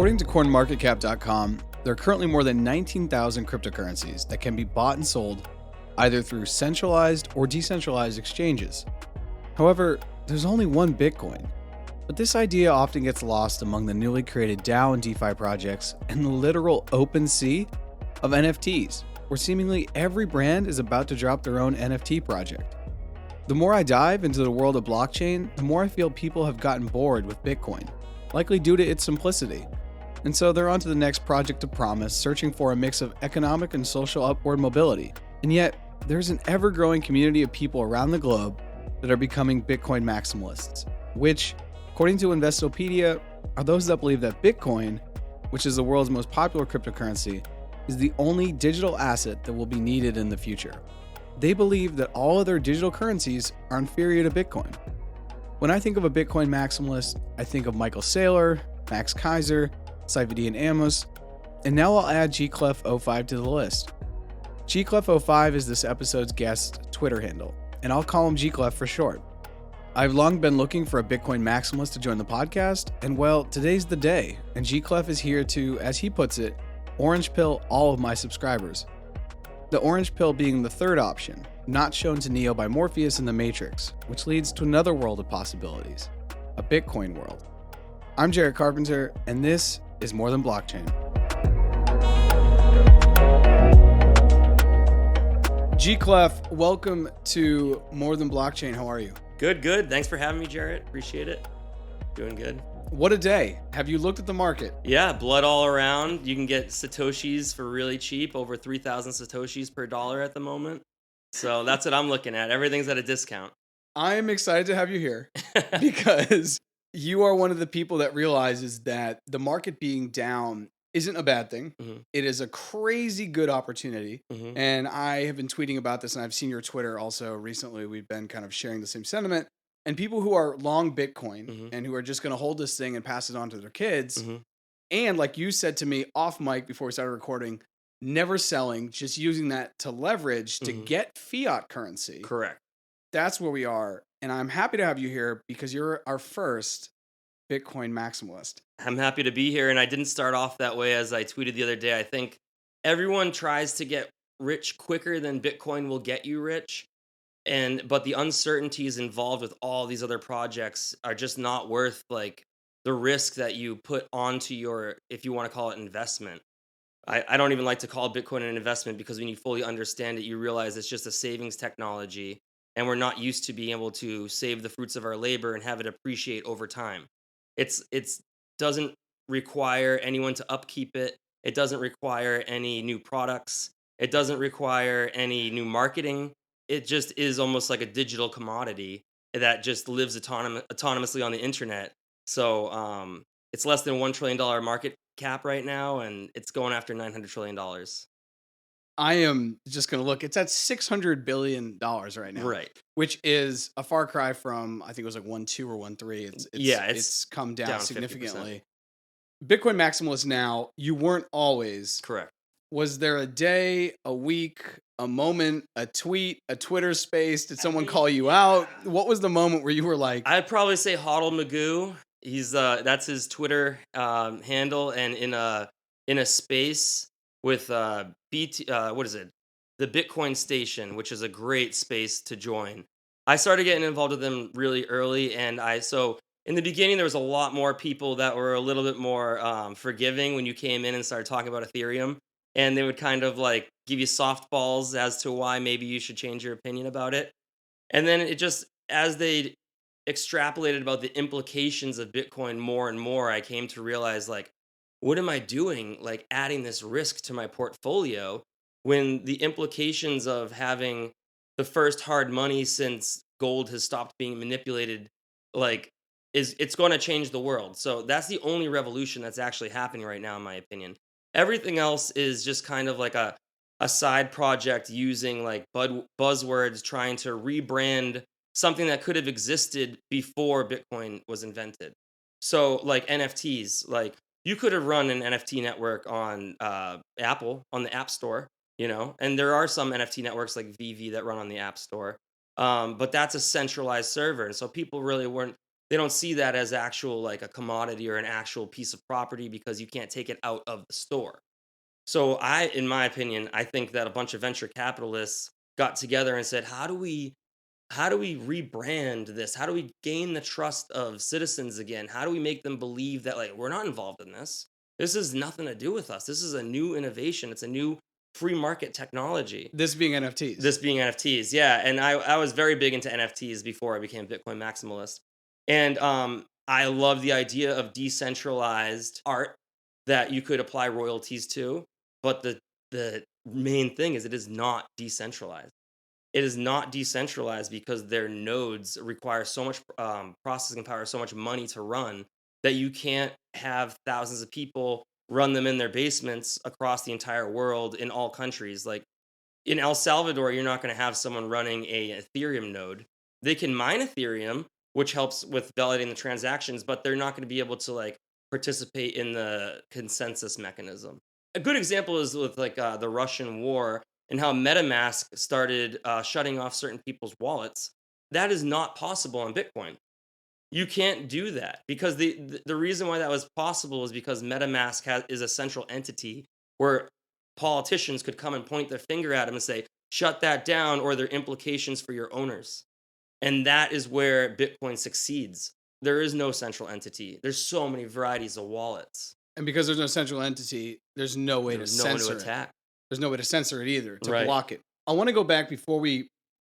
According to CoinMarketCap.com, there are currently more than 19,000 cryptocurrencies that can be bought and sold either through centralized or decentralized exchanges. However, there's only one Bitcoin. But this idea often gets lost among the newly created DAO and DeFi projects and the literal open sea of NFTs, where seemingly every brand is about to drop their own NFT project. The more I dive into the world of blockchain, the more I feel people have gotten bored with Bitcoin, likely due to its simplicity. And so they're on to the next project of promise, searching for a mix of economic and social upward mobility. And yet, there's an ever-growing community of people around the globe that are becoming Bitcoin maximalists, which, according to Investopedia, are those that believe that Bitcoin, which is the world's most popular cryptocurrency, is the only digital asset that will be needed in the future. They believe that all other digital currencies are inferior to Bitcoin. When I think of a Bitcoin maximalist, I think of Michael Saylor, Max Kaiser, Saifedean Amos, and now I'll add gclef05 to the list. gclef05 is this episode's guest Twitter handle, and I'll call him gclef for short. I've long been looking for a Bitcoin maximalist to join the podcast, and well, today's the day, and gclef is here to, as he puts it, orange pill all of my subscribers. The orange pill being the third option, not shown to Neo by Morpheus in the Matrix, which leads to another world of possibilities, a Bitcoin world. I'm Jarrett Carpenter, and this is More Than Blockchain. gclef, welcome to More Than Blockchain. How are you? Good. Thanks for having me, Jarrett. Appreciate it. Doing good. What a day. Have you looked at the market? Yeah, blood all around. You can get Satoshis for really cheap, over 3,000 Satoshis per dollar at the moment. So that's what I'm looking at. Everything's at a discount. I am excited to have you here because you are one of the people that realizes that the market being down isn't a bad thing. Mm-hmm. It is a crazy good opportunity. Mm-hmm. And I have been tweeting about this, and I've seen your Twitter also recently. We've been kind of sharing the same sentiment. And people who are long Bitcoin mm-hmm. and who are just going to hold this thing and pass it on to their kids. Mm-hmm. And like you said to me off mic before we started recording, never selling, just using that to leverage to mm-hmm. get fiat currency. Correct. That's where we are. And I'm happy to have you here because you're our first Bitcoin maximalist. I'm happy to be here. And I didn't start off that way. As I tweeted the other day, I think everyone tries to get rich quicker than Bitcoin will get you rich. But the uncertainties involved with all these other projects are just not worth like the risk that you put onto your, if you want to call it investment. I don't even like to call Bitcoin an investment because when you fully understand it, you realize it's just a savings technology and we're not used to being able to save the fruits of our labor and have it appreciate over time. It doesn't require anyone to upkeep it. It doesn't require any new products. It doesn't require any new marketing. It just is almost like a digital commodity that just lives autonomously on the internet. So it's less than $1 trillion market cap right now, and it's going after $900 trillion. I am just going to look. It's at $600 billion right now. Right. Which is a far cry from, I think it was like 1.2 or 1.3. It's come down significantly. 50%. Bitcoin maximalist now, you weren't always. Correct. Was there a day, a week, a moment, a tweet, a Twitter space? Did someone call you out? What was the moment where you were like... I'd probably say Hodl Magoo. He's that's his Twitter handle, and in a space with BT what is it? The Bitcoin Station, which is a great space to join. I started getting involved with them really early, and so in the beginning there was a lot more people that were a little bit more forgiving when you came in and started talking about Ethereum. And they would kind of like give you softballs as to why maybe you should change your opinion about it. And then it just, as they extrapolated about the implications of Bitcoin more and more, I came to realize like, what am I doing? Like adding this risk to my portfolio when the implications of having the first hard money since gold has stopped being manipulated, like it's going to change the world. So that's the only revolution that's actually happening right now, in my opinion. Everything else is just kind of like a side project using like buzzwords, trying to rebrand something that could have existed before Bitcoin was invented. So like NFTs, like you could have run an NFT network on Apple, on the App Store, and there are some NFT networks like VV that run on the App Store. But that's a centralized server. And so people really weren't They don't see that as actual like a commodity or an actual piece of property because you can't take it out of the store. So in my opinion, I think that a bunch of venture capitalists got together and said, how do we rebrand this? How do we gain the trust of citizens again? How do we make them believe that like we're not involved in this? This has nothing to do with us. This is a new innovation. It's a new free market technology. This being NFTs. This being NFTs, yeah. And I was very big into NFTs before I became Bitcoin maximalist. And I love the idea of decentralized art that you could apply royalties to. But the main thing is it is not decentralized. It is not decentralized because their nodes require so much processing power, so much money to run that you can't have thousands of people run them in their basements across the entire world in all countries. Like in El Salvador, you're not going to have someone running a Ethereum node. They can mine Ethereum, which helps with validating the transactions, but they're not going to be able to like participate in the consensus mechanism. A good example is with like the Russian war and how MetaMask started shutting off certain people's wallets. That is not possible on Bitcoin. You can't do that because the reason why that was possible is because MetaMask is a central entity where politicians could come and point their finger at them and say, shut that down, or there are implications for your owners. And that is where Bitcoin succeeds. There is no central entity. There's so many varieties of wallets. And because there's no central entity, there's no way to There's no one to censor it. attack. There's no way to censor it either, to Right. block it. I want to go back before we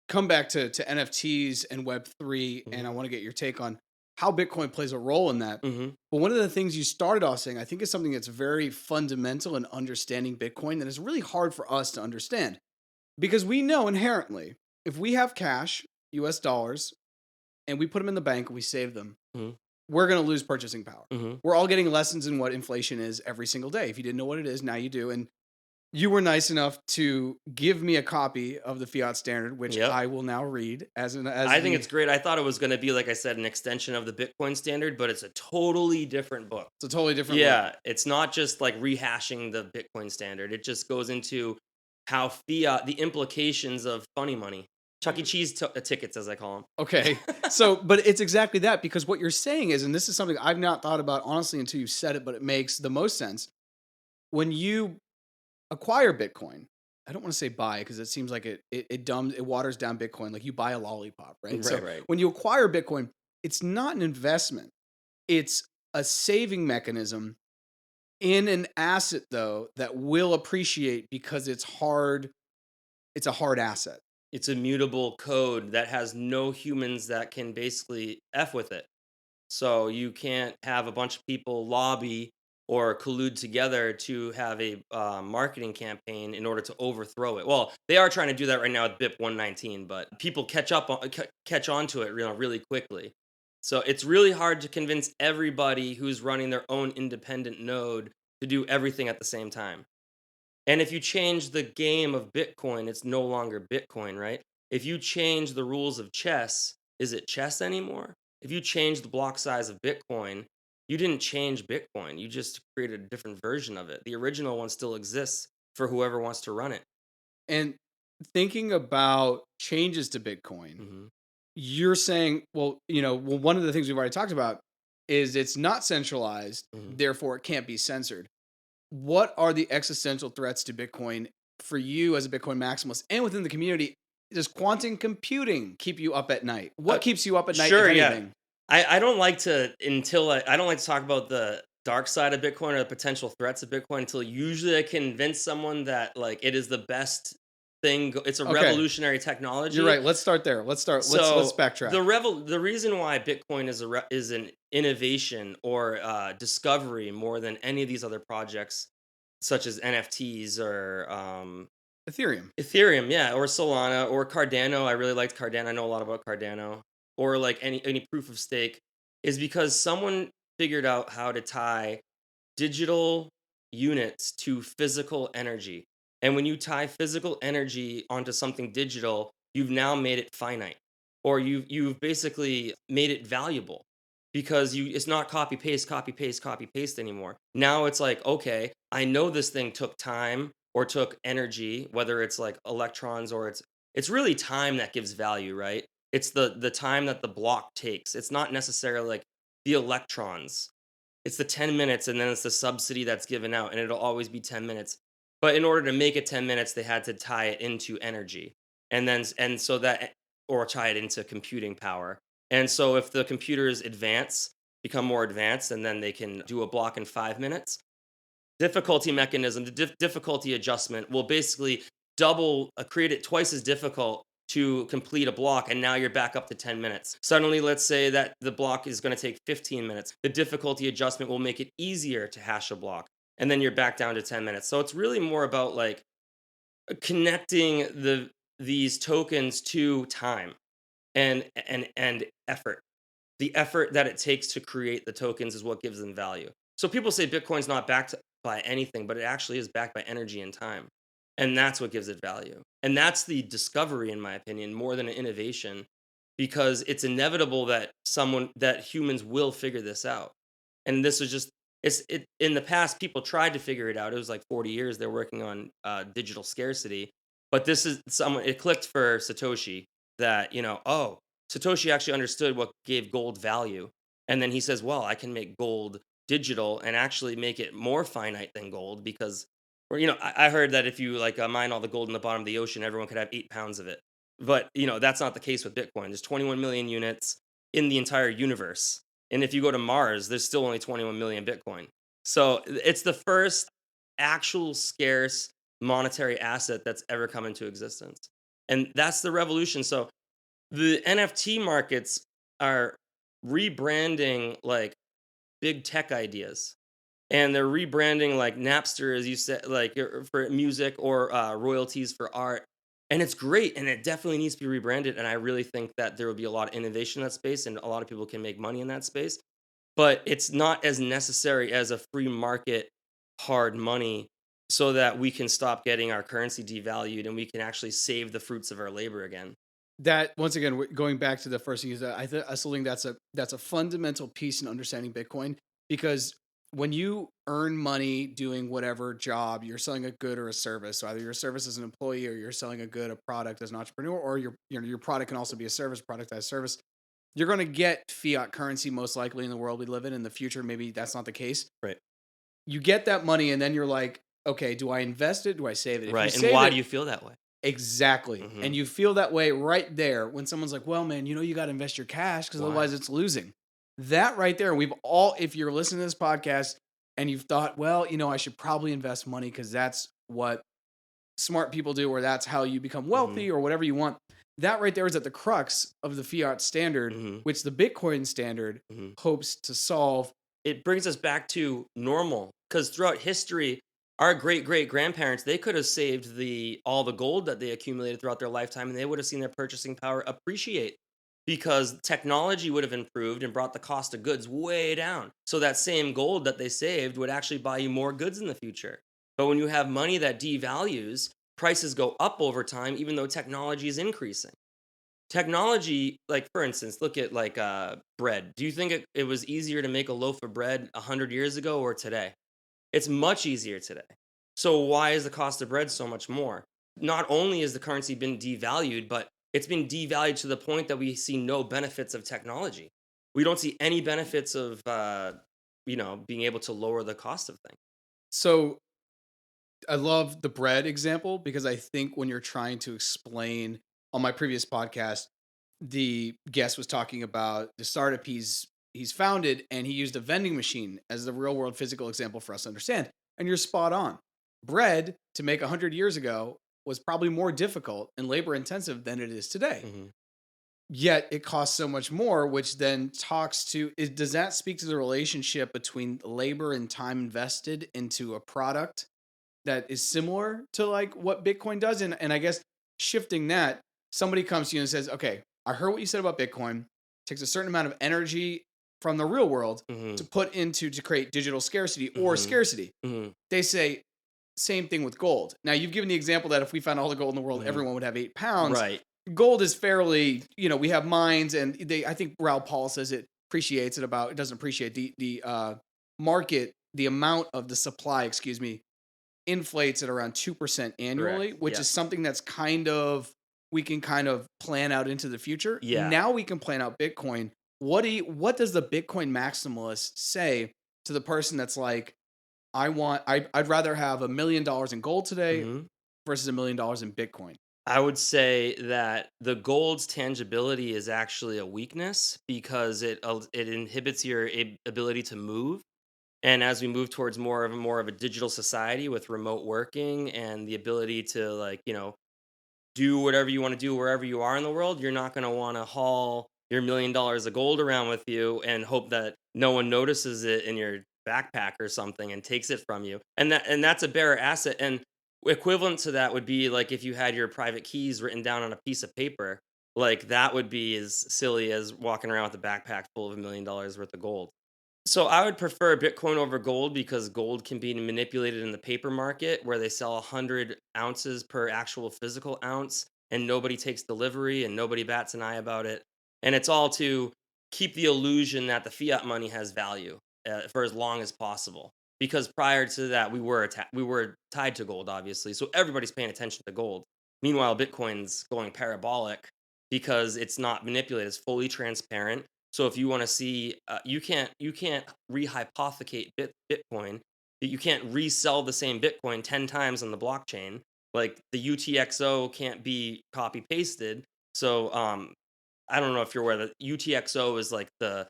come back to NFTs and Web3, and I want to get your take on how Bitcoin plays a role in that. hmm But one of the things you started off saying, I think is something that's very fundamental in understanding Bitcoin that is really hard for us to understand. Because we know inherently, if we have cash, US dollars, and we put them in the bank and we save them, Mhm. we're going to lose purchasing power. hmm We're all getting lessons in what inflation is every single day. If you didn't know what it is, now you do. And you were nice enough to give me a copy of the Fiat Standard, which Yep. I will now read as I think it's great. I thought it was going to be, like I said, an extension of the Bitcoin standard, but it's a totally different book. It's a totally different look. Yeah, it's not just like rehashing the Bitcoin standard. It just goes into how fiat, the implications of funny money, Chuck E. Cheese tickets, as I call them. Okay. So, but it's exactly that, because what you're saying is, and this is something I've not thought about honestly until you said it, but it makes the most sense. When you acquire Bitcoin, I don't want to say buy because it seems like it waters down Bitcoin. Like you buy a lollipop, right? Right, So right. when you acquire Bitcoin, it's not an investment. It's a saving mechanism in an asset though that will appreciate because it's hard. It's a hard asset. It's a mutable code that has no humans that can basically F with it. So you can't have a bunch of people lobby or collude together to have a marketing campaign in order to overthrow it. Well, they are trying to do that right now with BIP 119, but people catch on to it really quickly. So it's really hard to convince everybody who's running their own independent node to do everything at the same time. And if you change the game of Bitcoin, it's no longer Bitcoin, right? If you change the rules of chess, is it chess anymore? If you change the block size of Bitcoin, you didn't change Bitcoin. You just created a different version of it. The original one still exists for whoever wants to run it. And thinking about changes to Bitcoin, hmm you're saying, well, one of the things we've already talked about is it's not centralized, hmm therefore it can't be censored. What are the existential threats to Bitcoin for you as a Bitcoin maximalist and within the community? Does quantum computing keep you up at night? What keeps you up at night, Sure, if yeah. anything? I don't like to I don't like to talk about the dark side of Bitcoin or the potential threats of Bitcoin until usually I convince someone that like it is the best thing. It's a Okay. revolutionary technology. You're right. Let's start there. Let's So backtrack. the reason why Bitcoin is an innovation or discovery more than any of these other projects, such as NFTs or Ethereum, yeah, or Solana or Cardano. I really liked Cardano. I know a lot about Cardano. Or like any proof of stake, is because someone figured out how to tie digital units to physical energy. And when you tie physical energy onto something digital, you've now made it finite, or you've basically made it valuable because it's not copy paste, copy paste, copy paste anymore. Now it's like, okay, I know this thing took time or took energy, whether it's like electrons or it's really time that gives value, right? It's the time that the block takes. It's not necessarily like the electrons. It's the 10 minutes, and then it's the subsidy that's given out, and it'll always be 10 minutes. But in order to make it 10 minutes, they had to tie it into energy. And so that, or tie it into computing power. And so if the computers become more advanced, and then they can do a block in 5 minutes, difficulty mechanism, the difficulty adjustment will basically create it twice as difficult to complete a block, and now you're back up to 10 minutes. Suddenly, let's say that the block is going to take 15 minutes. The difficulty adjustment will make it easier to hash a block, and then you're back down to 10 minutes. So it's really more about like connecting these tokens to time and effort. The effort that it takes to create the tokens is what gives them value. So people say Bitcoin's not backed by anything, but it actually is backed by energy and time. And that's what gives it value. And that's the discovery, in my opinion, more than an innovation, because it's inevitable that humans will figure this out. And this was just in the past, people tried to figure it out. It was like 40 years they're working on digital scarcity. But this is someone it clicked for Satoshi that, oh, Satoshi actually understood what gave gold value. And then he says, well, I can make gold digital and actually make it more finite than gold because, or, I heard that if you like mine all the gold in the bottom of the ocean, everyone could have 8 pounds of it. But, that's not the case with Bitcoin. There's 21 million units in the entire universe. And if you go to Mars, there's still only 21 million Bitcoin. So it's the first actual scarce monetary asset that's ever come into existence. And that's the revolution. So the NFT markets are rebranding like big tech ideas. And they're rebranding like Napster, as you said, like for music or royalties for art. And it's great. And it definitely needs to be rebranded. And I really think that there will be a lot of innovation in that space and a lot of people can make money in that space. But it's not as necessary as a free market hard money so that we can stop getting our currency devalued and we can actually save the fruits of our labor again. That once again, going back to the first thing is that I still think that's a fundamental piece in understanding Bitcoin, because when you earn money doing whatever job, you're selling a good or a service. So either your service as an employee or you're selling a good, a product as an entrepreneur, or your product can also be a service, product as service. You're going to get fiat currency most likely in the world we live in the future. Maybe that's not the case. Right. You get that money and then you're like, okay, do I invest it? Do I save it? Right. And why do you feel that way? Exactly. Mhm. And you feel that way right there when someone's like, well, man, you got to invest your cash because Why? otherwise it's losing. That right there, we've all, if you're listening to this podcast and you've thought, well, I should probably invest money because that's what smart people do, or that's how you become wealthy or whatever you want. That right there is at the crux of the fiat standard, which the Bitcoin standard hopes to solve. It brings us back to normal because throughout history, our great great grandparents, they could have saved all the gold that they accumulated throughout their lifetime, and they would have seen their purchasing power appreciate because technology would have improved and brought the cost of goods way down. So that same gold that they saved would actually buy you more goods in the future. But when you have money that devalues, prices go up over time, even though technology is increasing. Technology, like for instance, look at like bread. Do you think it was easier to make a loaf of bread 100 years ago or today? It's much easier today. So why is the cost of bread so much more? Not only has the currency been devalued, but it's been devalued to the point that we see no benefits of technology. We don't see any benefits of being able to lower the cost of things. So I love the bread example because I think when you're trying to explain, on my previous podcast, the guest was talking about the startup he's founded, and he used a vending machine as the real world physical example for us to understand. And you're spot on. Bread to make 100 years ago was probably more difficult and labor intensive than it is today. Yet it costs so much more, which then does that speak to the relationship between labor and time invested into a product that is similar to like what Bitcoin does? And I guess shifting that, somebody comes to you and says, okay, I heard what you said about Bitcoin. It takes a certain amount of energy from the real world to put into to create digital scarcity or scarcity. They say, same thing with gold. Now, you've given the example that if we found all the gold in the world, everyone would have 8 pounds. Right. Gold is fairly, we have mines, and I think Raoul Paul says it doesn't appreciate the market, the amount of the supply, inflates at around 2% annually, Correct. which is something that's kind of, we can kind of plan out into the future. Yeah. Now we can plan out Bitcoin. What does the Bitcoin maximalist say to the person that's like, I'd rather have $1 million in gold today Mhm. versus $1 million in Bitcoin. I would say that the gold's tangibility is actually a weakness because it inhibits your ability to move. And as we move towards more of a digital society with remote working and the ability to, like, do whatever you want to do wherever you are in the world, you're not going to want to haul your $1 million of gold around with you and hope that no one notices it in your backpack or something and takes it from you. And that's a bearer asset. And equivalent to that would be like if you had your private keys written down on a piece of paper, like that would be as silly as walking around with a backpack full of $1 million worth of gold. So I would prefer Bitcoin over gold because gold can be manipulated in the paper market where they sell 100 ounces per actual physical ounce and nobody takes delivery and nobody bats an eye about it. And it's all to keep the illusion that the fiat money has value for as long as possible. Because prior to that, we were tied to gold, obviously. So everybody's paying attention to gold. Meanwhile, Bitcoin's going parabolic because it's not manipulated. It's fully transparent. So if you want to see, you can't rehypothecate Bitcoin. You can't resell the same Bitcoin 10 times on the blockchain. Like the UTXO can't be copy pasted. So I don't know if you're aware that UTXO is like the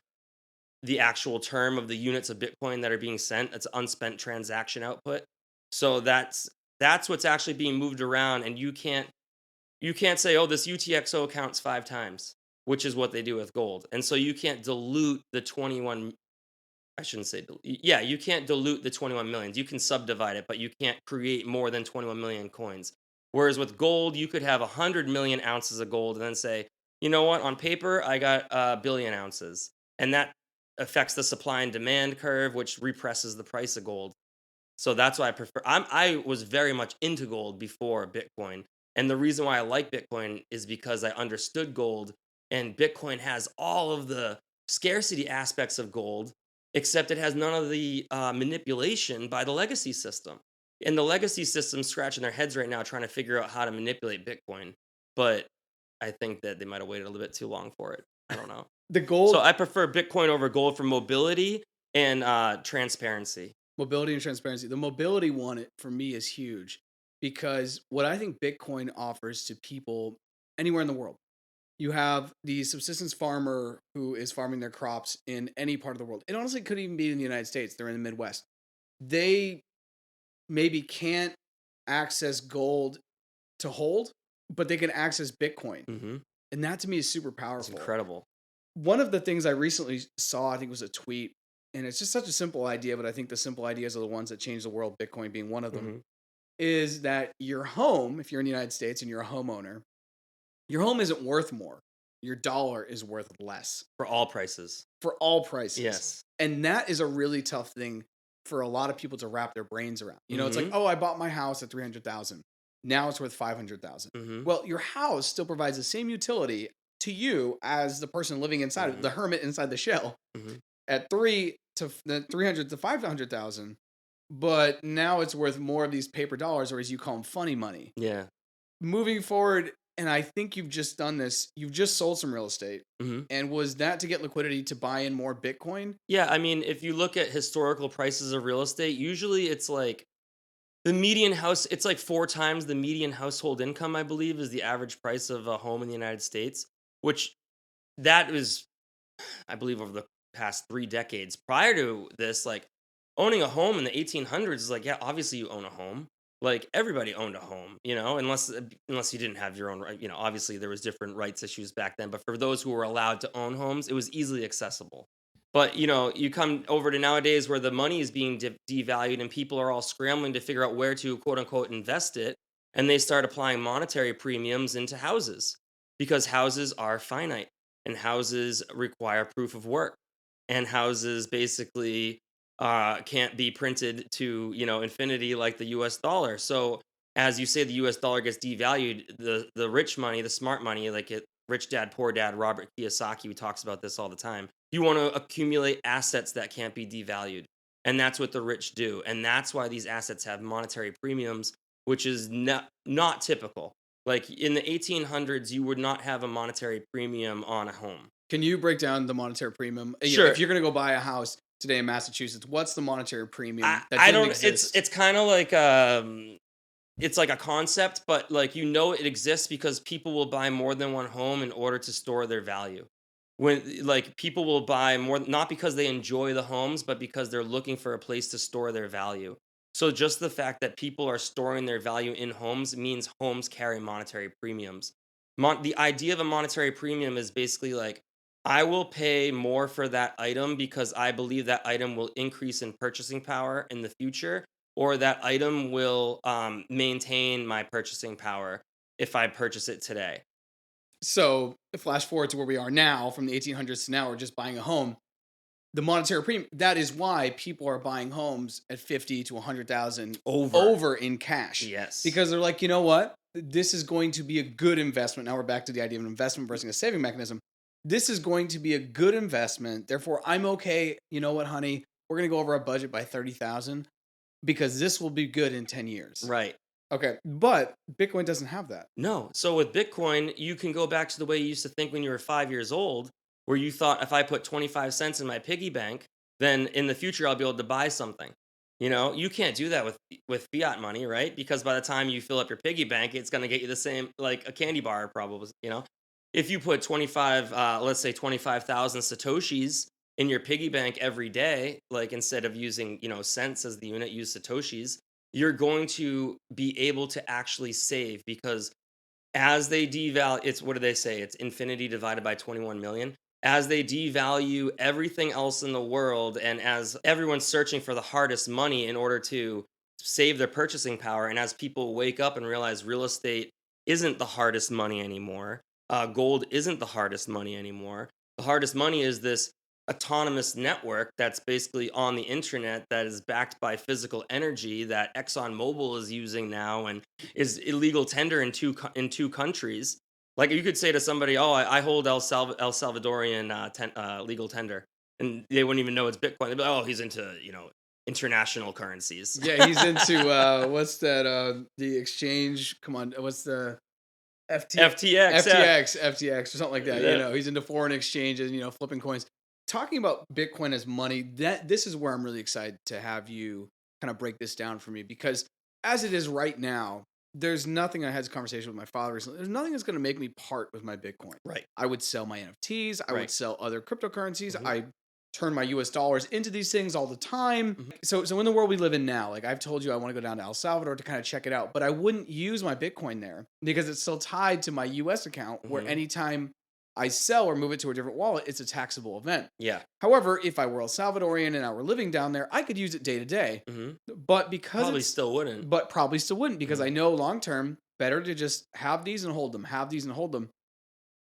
actual term of the units of Bitcoin that are being sent. It's unspent transaction output. So that's what's actually being moved around, and you can't say, "Oh, this UTXO counts 5 times," which is what they do with gold. And so you can't dilute the 21 I shouldn't say yeah, you can't dilute the 21 millions. You can subdivide it, but you can't create more than 21 million coins. Whereas with gold, you could have 100 million ounces of gold and then say, "You know what? On paper, I got a billion ounces." And that affects the supply and demand curve, which represses the price of gold. So that's why I was very much into gold before Bitcoin. And the reason why I like Bitcoin is because I understood gold, and Bitcoin has all of the scarcity aspects of gold, except it has none of the manipulation by the legacy system. And the legacy system's scratching their heads right now trying to figure out how to manipulate Bitcoin. But I think that they might have waited a little bit too long for it. I don't know. The So gold I prefer Bitcoin over gold for mobility and transparency. mobility and transparency. The mobility one for me is huge because what I think Bitcoin offers to people anywhere in the world. You have the subsistence farmer who is farming their crops in any part of the world. It honestly could even be in the United States. They're in the Midwest. They maybe can't access gold to hold, but they can access Bitcoin. Hmm. And that to me is super It's powerful. incredible. One of the things I recently saw, I think was a tweet, and it's just such a simple idea, but I think the simple ideas are the ones that change the world, Bitcoin being one of them, Hmm. is that your home, if you're in the United States and you're a homeowner, your home isn't worth more. Your dollar is worth less For all prices. for all prices. Yes. And that is a really tough thing for a lot of people to wrap their brains around. It's like, Hmm. "Oh, I bought my house at 300,000. Now it's worth 500,000." Hmm. Well, your house still provides the same utility to you as the person living inside it, Hmm. the hermit inside the shell Hmm. at 300 to 500,000, but now it's worth more of these paper dollars, or as you call them, funny money. Yeah. Moving forward, and I think you've just done this, you've just sold some real estate. Hmm. And was that to get liquidity to buy in more Bitcoin? Yeah. I mean, if you look at historical prices of real estate, usually it's like the median house, it's like 4 times the median household income, I believe, is the average price of a home in the United States, which that is, I believe, over the past 3 decades. Prior to this, like owning a home in the 1800s is like, yeah, obviously you own a home. Like everybody owned a home, unless you didn't have your own right. Obviously there was different rights issues back then, but for those who were allowed to own homes, it was easily accessible. But you come over to nowadays where the money is being devalued and people are all scrambling to figure out where to quote unquote invest it, and they start applying monetary premiums into houses because houses are finite and houses require proof of work, and houses basically can't be printed to infinity like the U.S. dollar. So as you say, the U.S. dollar gets devalued. The rich money, the smart money, like Rich Dad Poor Dad, Robert Kiyosaki, who talks about this all the time. You want to accumulate assets that can't be devalued, and that's what the rich do, and that's why these assets have monetary premiums, which is not typical. Like in the 1800s, you would not have a monetary premium on a home. Can you break down the monetary premium? Sure. If you're going to go buy a house today in Massachusetts, what's the monetary I premium that I didn't don't exist? it's kind of like it's like a concept, but like it exists because people will buy more than one home in order to store their value. When like people will buy more not because they enjoy the homes, but because they're looking for a place to store their value. So just the fact that people are storing their value in homes means homes carry monetary premiums. The idea of a monetary premium is basically like I will pay more for that item because I believe that item will increase in purchasing power in the future, or that item will maintain my purchasing power if I purchase it today. So, flash forward to where we are now from the 1800s to now, we're just buying a home. The monetary premium, that is why people are buying homes at 50 to 100,000 Over. over in cash, Yes. because they're like, you know what? This is going to be a good investment. Now we're back to the idea of an investment versus a saving mechanism. This is going to be a good investment. Therefore, I'm okay. You know what, honey? We're going to go over our budget by 30,000 because this will be good in 10 years. Right. Okay. But Bitcoin doesn't have that. No. So with Bitcoin, you can go back to the way you used to think when you were 5 years old, where you thought if I put 25 cents in my piggy bank, then in the future I'll be able to buy something. You can't do that with fiat money, right? Because by the time you fill up your piggy bank, it's going to get you the same like a candy bar probably. If you put 25 let's say 25,000 satoshis in your piggy bank every day, like instead of using, cents as the unit, use satoshis, you're going to be able to actually save because as they devalue, it's what do they say? It's infinity divided by 21 million. As they devalue everything else in the world, and as everyone's searching for the hardest money in order to save their purchasing power, and as people wake up and realize real estate isn't the hardest money anymore, gold isn't the hardest money anymore. The hardest money is this autonomous network that's basically on the internet that is backed by physical energy that ExxonMobil is using now and is illegal tender in two countries. Like you could say to somebody, "Oh, I hold El Salvadorian legal tender," and they wouldn't even know it's Bitcoin. They'd be like, "Oh, he's into international currencies." Yeah, he's into what's that? The exchange. Come on, what's the FTX, yeah. FTX, or something like that. Yeah. He's into foreign exchanges. Flipping coins. Talking about Bitcoin as money. This is where I'm really excited to have you kind of break this down for me, because as it is right now, there's nothing. I had this conversation with my father recently. There's nothing that's going to make me part with my Bitcoin. Right. I would sell my NFTs. I would Right. sell other cryptocurrencies. Mhm. I turn my US dollars into these things all the time. Mhm. So in the world we live in now, like I've told you, I want to go down to El Salvador to kind of check it out, but I wouldn't use my Bitcoin there because it's still tied to my US account, where Mhm. anytime I sell or move it to a different wallet, it's a taxable event. Yeah. However, if I were El Salvadorian and I were living down there, I could use it day to day. Mhm. But because Probably it's, still wouldn't. but probably still wouldn't, because Mhm. I know long term, better to just have these and hold them, have these and hold them.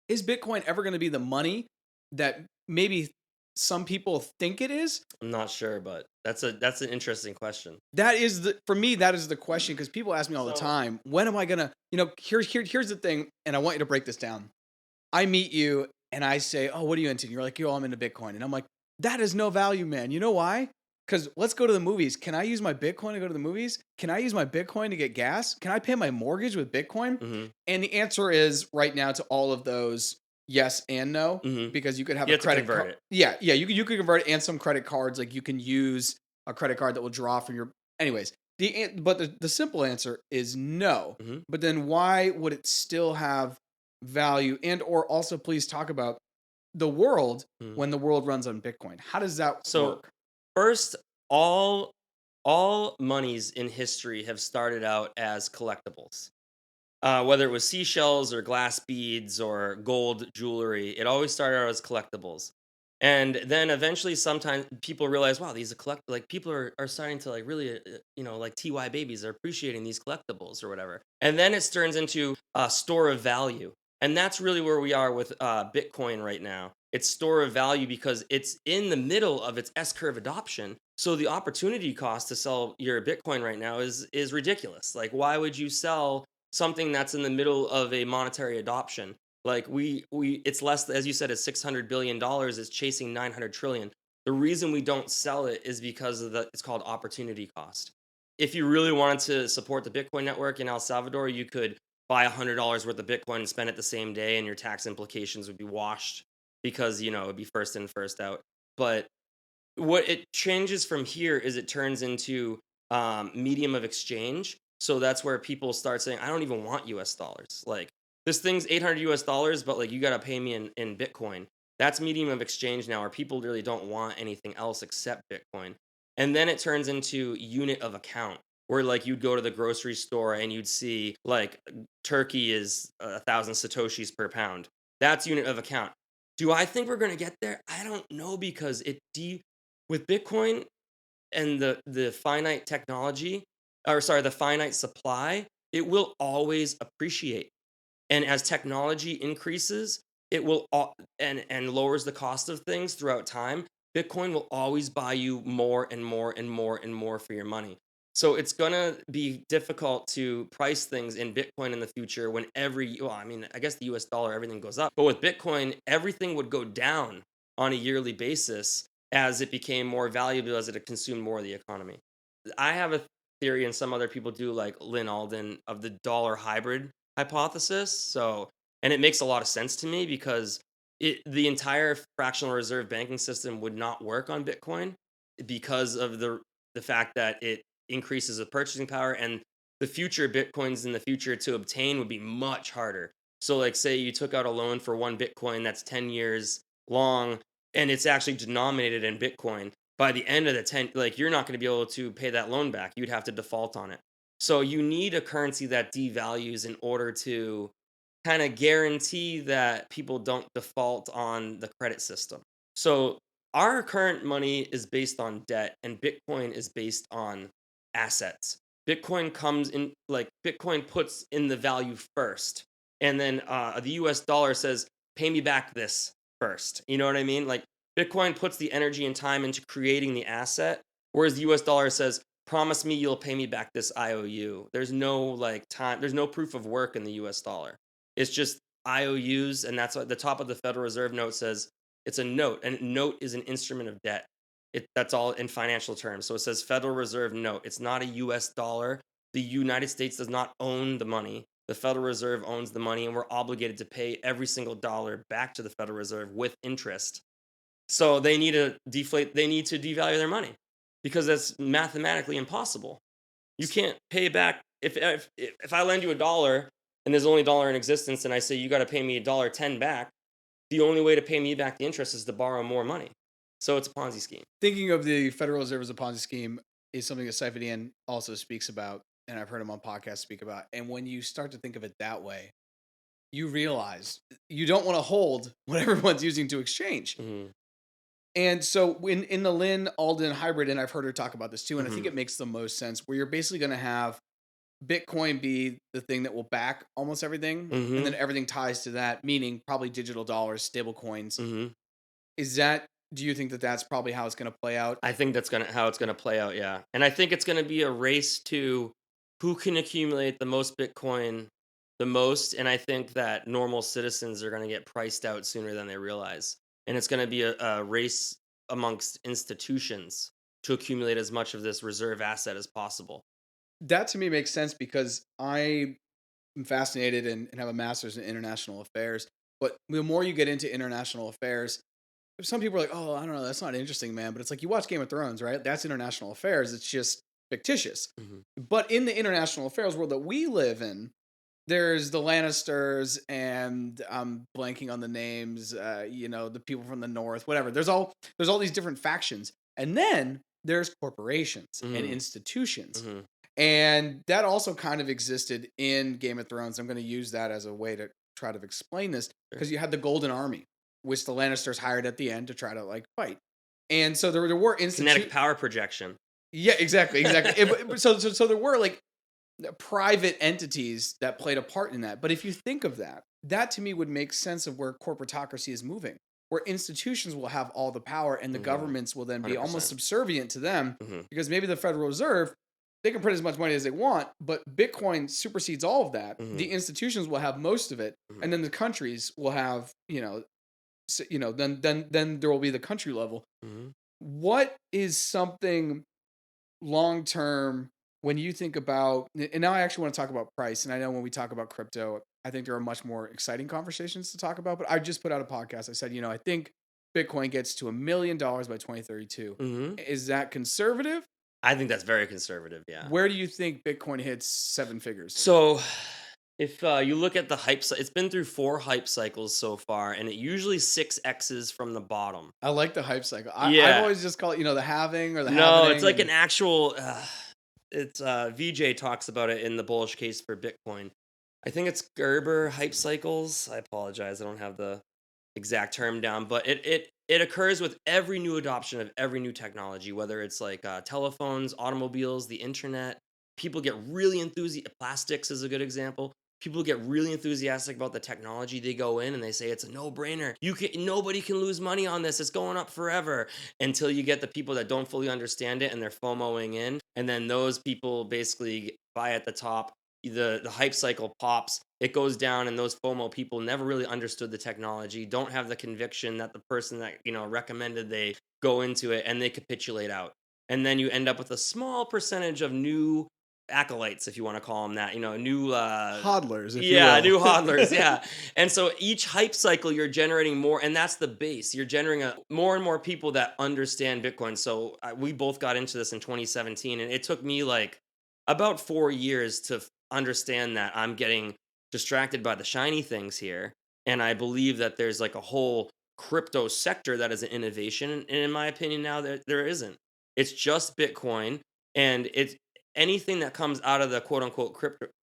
Is Bitcoin ever going to be the money that maybe some people think it is? I'm not sure, but that's an interesting question. That is for me, that is the question, because people ask me all the So time, when am I gonna, here's the thing, and I want you to break this down. I meet you and I say, "Oh, what are you into?" And you're like, "Yo, I'm into Bitcoin." And I'm like, "That is no value, man. You know why? Because let's go to the movies. Can I use my Bitcoin to go to the movies? Can I use my Bitcoin to get gas? Can I pay my mortgage with Bitcoin?" Mhm. And the answer is right now to all of those, yes and no, Mhm. because you could have You a have to credit convert card. it. Yeah, you could convert it, and some credit cards, like you can use a credit card that will draw from your. Anyways, but the simple answer is no. Mhm. But then why would it still have value? And or also please talk about the world Mhm. when the world runs on Bitcoin. How does that So work? first, all monies in history have started out as collectibles. Whether it was seashells or glass beads or gold jewelry, it always started out as collectibles. And then eventually, sometimes people realize, wow, these are like people are starting to like really, like TY babies are appreciating these collectibles or whatever. And then it turns into a store of value. And that's really where we are with Bitcoin right now. It's store of value because it's in the middle of its S curve adoption. So the opportunity cost to sell your Bitcoin right now is ridiculous. Like, why would you sell something that's in the middle of a monetary adoption? Like it's less, as you said, it's $600 billion. It's chasing 900 trillion. The reason we don't sell it is because of it's called opportunity cost. If you really wanted to support the Bitcoin network in El Salvador, you could buy $100 worth of Bitcoin and spend it the same day, and your tax implications would be washed because it would be first in, first out. But what it changes from here is it turns into medium of exchange. So that's where people start saying, I don't even want US dollars. Like this thing's 800 US dollars, but like you got to pay me in Bitcoin. That's medium of exchange now, where people really don't want anything else except Bitcoin. And then it turns into unit of account, where like you'd go to the grocery store and you'd see like turkey is 1,000 satoshis per pound. That's unit of account. Do I think we're going to get there? I don't know, because with Bitcoin and the finite technology, or sorry, the finite supply, it will always appreciate. And as technology increases, it will and lowers the cost of things throughout time. Bitcoin will always buy you more and more and more and more for your money. So it's gonna be difficult to price things in Bitcoin in the future when I guess the US dollar, everything goes up. But with Bitcoin, everything would go down on a yearly basis as it became more valuable, as it consumed more of the economy. I have a theory, and some other people do, like Lynn Alden, of the dollar hybrid hypothesis. So, and it makes a lot of sense to me because the entire fractional reserve banking system would not work on Bitcoin because of the fact that it increases the purchasing power, and the future Bitcoins in the future to obtain would be much harder. So, like, say you took out a loan for one Bitcoin that's 10 years long, and it's actually denominated in Bitcoin. By the end of the 10, like, you're not going to be able to pay that loan back. You'd have to default on it. So you need a currency that devalues in order to kind of guarantee that people don't default on the credit system. So our current money is based on debt, and Bitcoin is based on assets. Bitcoin puts in the value first, and then the US dollar says, pay me back this first. You know what I mean? Like, Bitcoin puts the energy and time into creating the asset, whereas the US dollar says, promise me you'll pay me back this IOU. There's no like time, there's no proof of work in the US dollar. It's just IOUs, and that's what the top of the Federal Reserve note says. It's a note, and note is an instrument of debt. That's all in financial terms. So it says Federal Reserve note. It's not a US dollar. The United States does not own the money. The Federal Reserve owns the money, and we're obligated to pay every single dollar back to the Federal Reserve with interest. So they need to devalue their money, because that's mathematically impossible. You can't pay back if I lend you $1 and there's only $1 in existence, and I say you got to pay me $1.10 back. The only way to pay me back the interest is to borrow more money. So it's a Ponzi scheme. Thinking of the Federal Reserve as a Ponzi scheme is something that Saifedian also speaks about, and I've heard him on podcasts speak about. And when you start to think of it that way, you realize you don't want to hold what everyone's using to exchange. Mm-hmm. And so in the Lynn Alden hybrid, and I've heard her talk about this too, and I think Mm-hmm. it makes the most sense, where you're basically going to have Bitcoin be the thing that will back almost everything, and Mm-hmm. then everything ties to that, meaning probably digital dollars, stable coins. Mm-hmm. Do you think that that's probably how it's going to play out? I think that's how it's gonna play out, yeah. And I think it's gonna be a race to who can accumulate the most Bitcoin the most. And I think that normal citizens are gonna get priced out sooner than they realize. And it's gonna be a race amongst institutions to accumulate as much of this reserve asset as possible. That to me makes sense because I am fascinated and have a master's in international affairs. But the more you get into international affairs, some people are like, "Oh, I don't know, that's not interesting, man." But it's like you watch Game of Thrones, right? That's international affairs. It's just fictitious. Mhm. But in the international affairs world that we live in, there's the Lannisters, and I'm blanking on the names. The people from the North, whatever. There's all these different factions, and then there's corporations and Mhm. institutions. Mhm. And that also kind of existed in Game of Thrones. I'm going to use that as a way to try to explain this, Sure. because you had the Golden Army, which the Lannisters hired at the end to try to like fight. And so there were Kinetic power projection. Yeah, exactly. So there were like private entities that played a part in that. But if you think of that, that to me would make sense of where corporatocracy is moving, where institutions will have all the power and the Mhm. governments will then be almost 100%. subservient to them, Mhm. because maybe the Federal Reserve, they can print as much money as they want, but Bitcoin supersedes all of that. The Mhm. institutions will have most of it, Mhm. and then the countries will have, then there will be the country level. Mhm. What is something long term when you think about, and now I actually want to talk about price, and I know when we talk about crypto, I think there are much more exciting conversations to talk about, but I just put out a podcast. I said, I think Bitcoin gets to $1 million by 2032. Hmm. Is that conservative? I think that's very conservative. Yeah. Where do you think Bitcoin hits seven figures? So, if you look at the hype, it's been through 4 hype cycles so far, and it usually 6x's from the bottom. I like the hype cycle. I've Yeah. always just called it, the halving or the No, halvening. it's like an actual. It's VJ talks about it in the bullish case for Bitcoin. I think it's Gerber hype cycles. I apologize, I don't have the exact term down, but it occurs with every new adoption of every new technology, whether it's like telephones, automobiles, the internet. People get really enthusiastic. Plastics is a good example. People get really enthusiastic about the technology. They go in and they say it's a no-brainer. Nobody can lose money on this. It's going up forever. Until you get the people that don't fully understand it and they're FOMOing in, and then those people basically buy at the top. The hype cycle pops, it goes down, and those FOMO people never really understood the technology, don't have the conviction that the person that recommended they go into it, and they capitulate out. And then you end up with a small percentage of new acolytes, if you want to call them that, new hodlers, if yeah, you will. new hodlers, yeah. And so each hype cycle, you're generating more, and that's the base. You're generating more and more people that understand Bitcoin. So we both got into this in 2017, and it took me like about 4 years to understand that I'm getting distracted by the shiny things here, and I believe that there's like a whole crypto sector that is an innovation, and in my opinion now there isn't. It's just Bitcoin, and it's anything that comes out of the quote unquote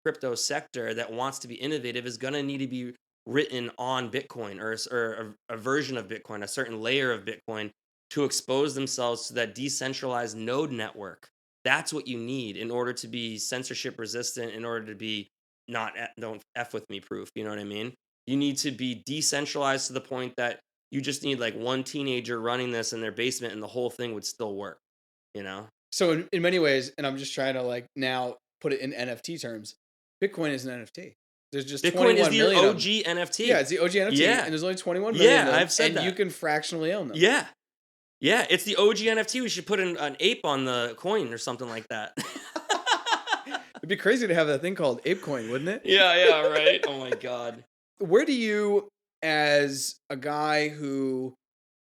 crypto sector that wants to be innovative is going to need to be written on Bitcoin, or a version of Bitcoin, a certain layer of Bitcoin, to expose themselves to that decentralized node network. That's what you need in order to be censorship resistant, in order to be not don't F with me proof. You know what I mean? You need to be decentralized to the point that you just need like one teenager running this in their basement and the whole thing would still work, you know? So in many ways, and I'm just trying to like now put it in NFT terms, Bitcoin is an NFT. There's just Bitcoin is 21 the million of them. OG NFT. Yeah, it's the OG NFT, Yeah. and there's only 21 million Yeah, of them, I've said and that. you can fractionally own them. Yeah. Yeah, it's the OG NFT. We should put an ape on the coin or something like that. It'd be crazy to have that thing called ApeCoin, wouldn't it? Yeah, right. Oh my god. Where do you, as a guy who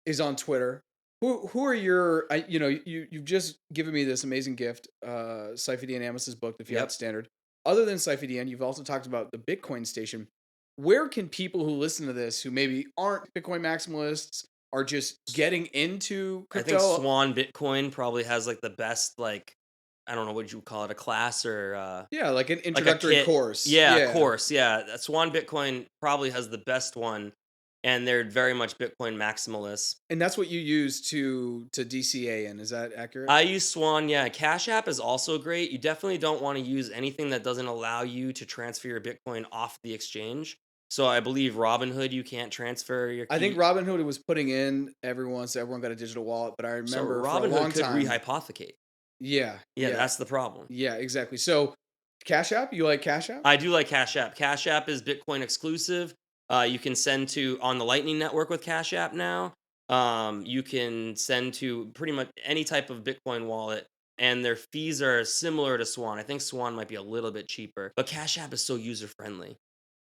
is on Twitter, who are your, you've just given me this amazing gift, Cypher and Amos's book, The Fiat Yep. Standard. Other than Cypher, you've also talked about the Bitcoin Station. Where can people who listen to this, who maybe aren't Bitcoin maximalists, are just getting into crypto? I think Swan Bitcoin probably has like the best, like, I don't know what you would call it, a class or yeah, like an like a introductory kit. course. Yeah, course. Yeah, Swan Bitcoin probably has the best one, and they're very much Bitcoin maximalists. And that's what you use to DCA in. Is that accurate? I use Swan. Yeah, Cash App is also great. You definitely don't want to use anything that doesn't allow you to transfer your Bitcoin off the exchange. So I believe Robinhood, you can't transfer your. I think Robinhood was putting in everyone, so everyone got a digital wallet. But I remember for a long could time, rehypothecate. Yeah, that's the problem. Yeah, exactly. So, Cash App, you like Cash App? I do like Cash App. Cash App is Bitcoin exclusive. You can send to on the Lightning Network with Cash App now. You can send to pretty much any type of Bitcoin wallet, and their fees are similar to Swan. I think Swan might be a little bit cheaper, but Cash App is so user friendly.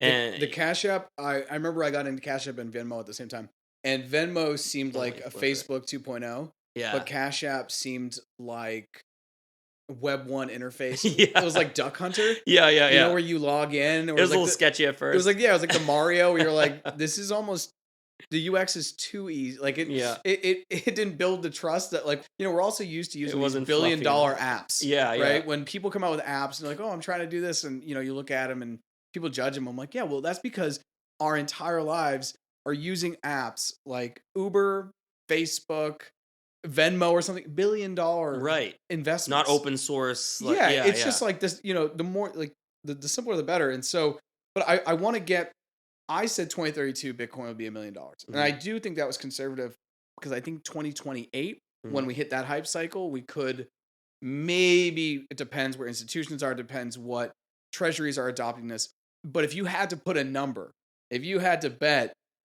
And the Cash App, I remember I got into Cash App and Venmo at the same time, and Venmo seemed like a Facebook 2.0. Yeah, but Cash App seemed like Web 1 interface. Yeah. It was like Duck Hunter. Yeah. You know, where you log in. It was a little sketchy at first. It was like, it was like the Mario where you're like, this is almost, the UX is too easy. Like it didn't build the trust that, like, we're also used to using these $1 billion apps. Yeah. Right. When people come out with apps and they're like, oh, I'm trying to do this. And, you look at them and people judge them. I'm like, yeah, well, that's because our entire lives are using apps like Uber, Facebook, Venmo or something, $1 billion investments. Not open source. It's just like this, the more, like, the simpler the better. And so, but I want to get, I said 2032 Bitcoin would be $1 million. And I do think that was conservative because I think 2028, when we hit that hype cycle, we could maybe, it depends where institutions are, depends what treasuries are adopting this. But if you had to put a number, if you had to bet,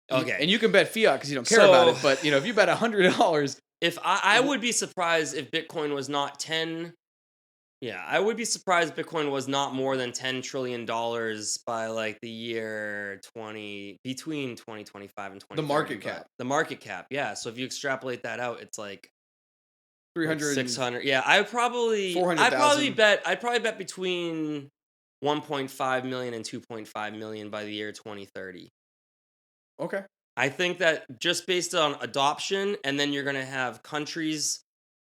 and you can bet fiat because you don't care about it, but if you bet $100, if I would be surprised if Bitcoin was not 10 Yeah, I would be surprised Bitcoin was not more than $10 trillion by like the year 20 between 2025 and The 2030. market But cap, the market cap, yeah. So if you extrapolate that out, it's like 300 and 600. Yeah, $400,000. I'd probably bet between 1.5 million and 2.5 million by the year 2030. Okay. I think that just based on adoption, and then you're going to have countries,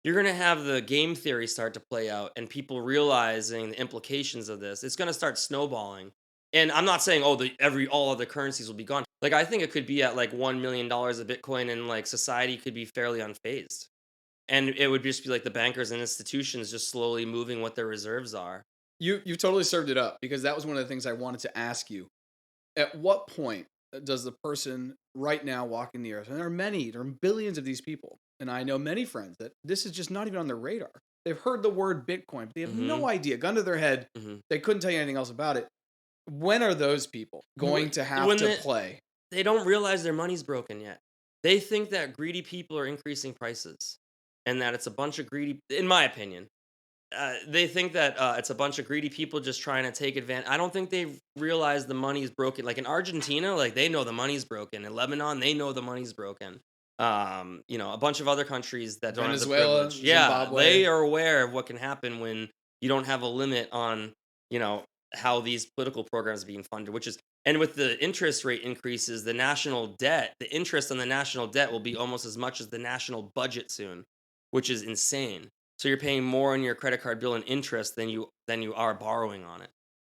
you're going to have the game theory start to play out and people realizing the implications of this. It's going to start snowballing. And I'm not saying, oh, all other currencies will be gone. Like, I think it could be at like $1 million of Bitcoin and like society could be fairly unfazed. And it would just be like the bankers and institutions just slowly moving what their reserves are. You totally served it up because that was one of the things I wanted to ask you. At what point does the person right now walking the earth, and there are billions of these people, and I know many friends that this is just not even on their radar. They've heard the word Bitcoin, but they have no Mhm. idea. Gun to their head, Mhm. they couldn't tell you anything else about it. When are those people going to have When to play? they don't realize their money's broken yet. They think that greedy people are increasing prices and that it's a bunch of greedy, in my opinion. They think that it's a bunch of greedy people just trying to take advantage. I don't think they've realized the money's broken. Like in Argentina, like they know the money's broken. In Lebanon, they know the money's broken. A bunch of other countries that don't have the Venezuela, privilege. Yeah, Zimbabwe. they are aware of what can happen when you don't have a limit on, you know, how these political programs are being funded, which is, and with the interest rate increases, the interest on the national debt will be almost as much as the national budget soon, which is insane. So you're paying more on your credit card bill in interest than you are borrowing on it.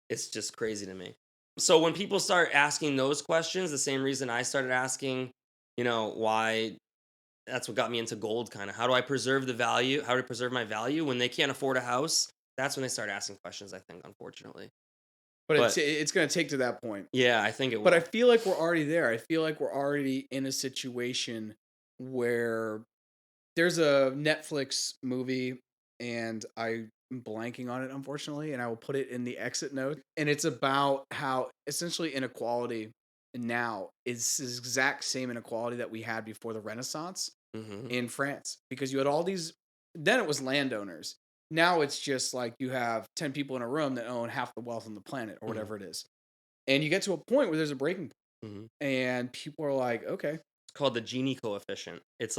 It's just crazy to me. So when people start asking those questions, the same reason I started asking, why, that's what got me into gold kind of. How do I preserve the value? How do I preserve my value when they can't afford a house? That's when they start asking questions, I think, unfortunately. But But it's going to take to that point. yeah, I think it But I will. feel like we're already there. I feel like we're already in a situation where there's a Netflix movie, and I'm blanking on it, unfortunately, and I will put it in the exit note. And it's about how essentially inequality now is the exact same inequality that we had before the Renaissance Hmm. in France, because you had all these. Then it was landowners. Now it's just like you have 10 people in a room that own half the wealth on the planet or Hmm. whatever it is. And you get to a point where there's a breaking point, Hmm. and people are like, okay, Called the Gini coefficient. It's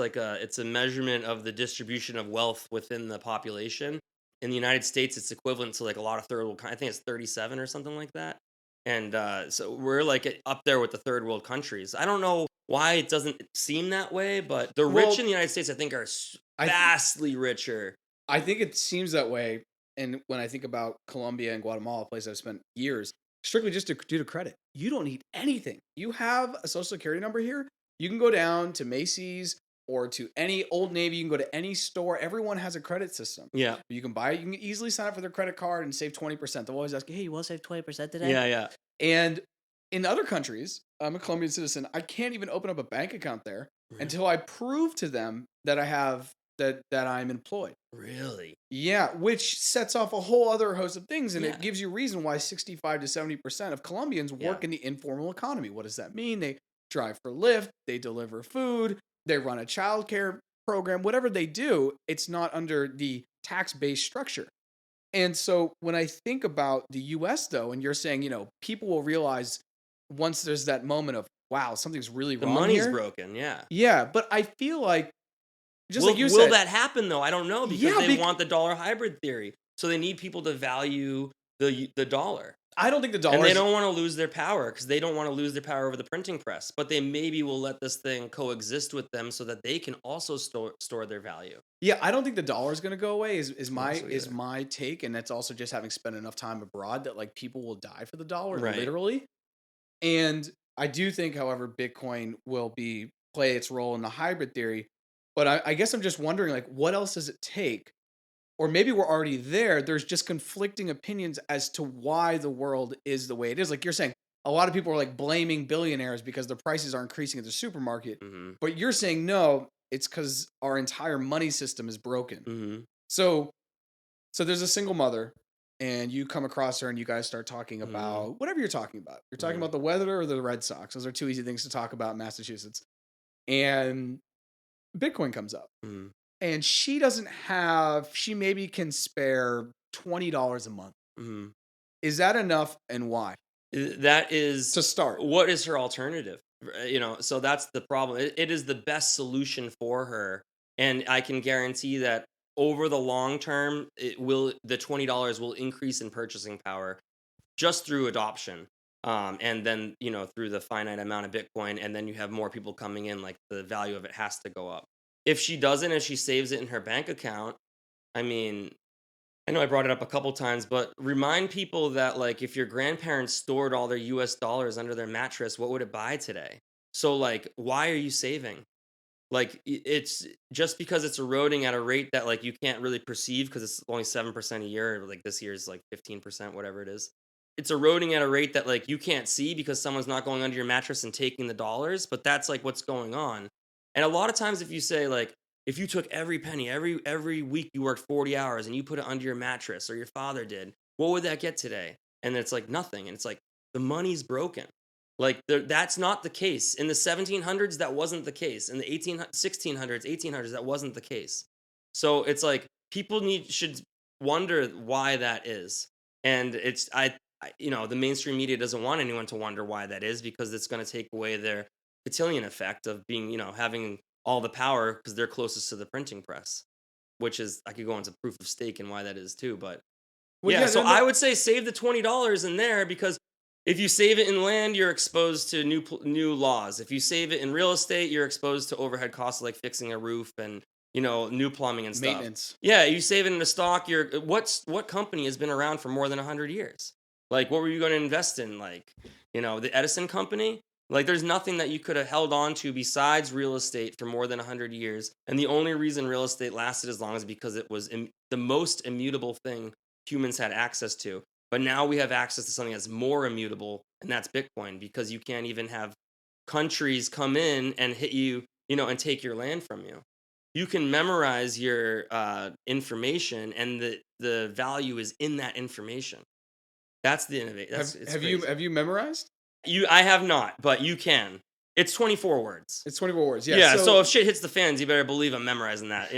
a measurement of the distribution of wealth within the population. In the United States, it's equivalent to like a lot of third world. I think it's 37 or something like that. And so we're like up there with the third world countries. I don't know why it doesn't seem that way, but the rich well, in the United States, I think, are I vastly richer. I think it seems that way. And when I think about Colombia and Guatemala, a place I've spent years, strictly just due to credit, you don't need anything. You have a social security number here. You can go down to Macy's or to any Old Navy. You can go to any store. Everyone has a credit system. Yeah, You can buy it. You can easily sign up for their credit card and save 20%. They'll always ask you, hey, you want to save 20% today? yeah, yeah, And in other countries, I'm a Colombian citizen. I can't even open up a bank account there Re- until I prove to them that I have that I'm employed. really. Yeah, which sets off a whole other host of things, and it Yeah, gives you reason why 65 to 70% of Colombians yeah. work in the informal economy. What does that mean? They drive for Lyft, they deliver food, they run a childcare program, whatever they do, it's not under the tax-based structure. And so when I think about the US though, and you're saying, people will realize once there's that moment of, wow, something's really The wrong money's here. broken. Yeah. Yeah, but I feel like just like you Will said, that happen though? I don't know because yeah, they want the dollar hybrid theory. So they need people to value the dollar. I don't think the And they dollars. don't want to lose their power because they don't want to lose their power over the printing press. But they maybe will let this thing coexist with them so that they can also store their value. Yeah, I don't think the dollar is going to go away. Is I don't think my so is either. my take, and that's also just having spent enough time abroad that like people will die for the dollar, Right. literally. And I do think, however, Bitcoin will be play its role in the hybrid theory. But I guess I'm just wondering, like, what else does it take? Or maybe we're already there. There's just conflicting opinions as to why the world is the way it is. Like you're saying, a lot of people are like blaming billionaires because their prices are increasing at the supermarket. Mm-hmm. But you're saying no, it's because our entire money system is broken. Mm-hmm. So so there's a single mother, and you come across her and you guys start talking Mm-hmm. about whatever you're talking about. You're talking Mm-hmm. about the weather or the Red Sox. Those are two easy things to talk about in Massachusetts. And Bitcoin comes up. Mm-hmm. And she doesn't have, she maybe can spare $20 a month. Mhm. Is that enough, and why? That is To start. what is her alternative? So that's the problem. It is the best solution for her, and I can guarantee that over the long term, the $20 will increase in purchasing power just through adoption. And then, through the finite amount of Bitcoin, and then you have more people coming in, like the value of it has to go up. If she doesn't, if she saves it in her bank account, I mean, I know I brought it up a couple times, but remind people that, like, if your grandparents stored all their US dollars under their mattress, what would it buy today? So, like, why are you saving? Like, it's just because it's eroding at a rate that, like, you can't really perceive because it's only 7% a year. Like, this year is like 15%, whatever it is. It's eroding at a rate that, like, you can't see because someone's not going under your mattress and taking the dollars, but that's like what's going on. And a lot of times, if you say, like, if you took every penny, every week you worked 40 hours and you put it under your mattress, or your father did, what would that get today? And it's like nothing. And it's like the money's broken. Like, that's not the case. In the 1700s, that wasn't the case. In the 1600s, 1800s, that wasn't the case. So it's like people should wonder why that is. And the mainstream media doesn't want anyone to wonder why that is, because it's going to take away their cotillion effect of being, having all the power because they're closest to the printing press, which is, I could go into proof of stake and why that is too. But Well, yeah, yeah, so I would say save the $20 in there, because if you save it in land, you're exposed to new laws. If you save it in real estate, you're exposed to overhead costs like fixing a roof and, new plumbing and stuff. maintenance. Yeah, you save it in a stock. What company has been around for more than 100 years? Like, what were you going to invest in? Like, the Edison company. Like, there's nothing that you could have held on to besides real estate for more than 100 years. And the only reason real estate lasted as long is because it was the most immutable thing humans had access to. But now we have access to something that's more immutable, and that's Bitcoin, because you can't even have countries come in and hit you, and take your land from you. You can memorize your information, and the value is in that information. That's the innovate. It's crazy. Have you memorized? I have not, but you can. It's 24 words. It's 24 words. Yeah. Yeah. So if shit hits the fans, you better believe I'm memorizing that.